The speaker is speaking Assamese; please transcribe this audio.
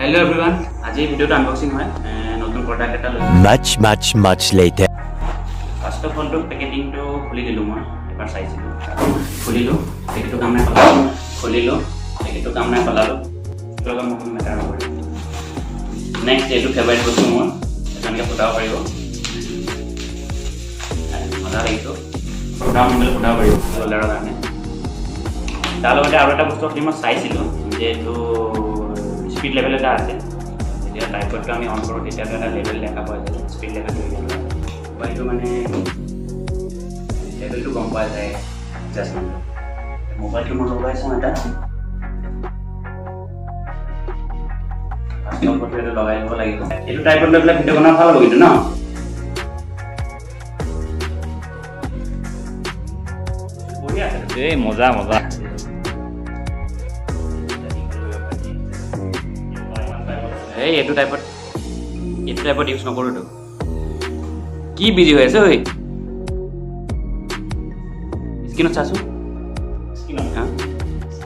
Hello everyone, আজি ভিডিওটো আনবক্সিং হয় নতুন প্ৰডাক্ট এটা লৈ much later first of all তো পেকেজিংটো খুলি দিলো মই এবাৰ চাইছিলো খুলিলো পেকেটটো কাম নাই পেলালো খুলিলো পেকেটটো কাম নাই পেলালো তোৰ কাম মেটাৰ নকৰে নেক্সট এইটো ফেভাৰিট বস্তু মোৰ এজনকে ফুটাব পাৰিব মজা লাগিছে ফুটাব মন গ'লে ফুটাব পাৰিব হোল্ডাৰৰ কাৰণে তাৰ লগতে আৰু এটা বস্তু মই চাইছিলো যে এইটো স্পীড লেভেল এটা আছে যেতিয়া টাইপটো আমি অন কৰোঁ তেতিয়া এটা লেভেল দেখা পোৱা যায় স্পীড লেভেল হৈ যায় মোবাইলটো মানে লেভেলটো গম পোৱা যায় জাষ্ট মোবাইলটো মই লগাইছোঁ এটা ফটো এটা লগাই দিব লাগিব এইটো টাইপত লৈ পেলাই ভিডিঅ' বনাব ভাল হ'ব কিন্তু ন বঢ়িয়া এই মজা মজা এই এইটো টাইপত ইউজ নকৰোঁতো কি বিজি হৈ আছে ঐ স্ক্ৰীণত চাচোন স্ক্ৰীণত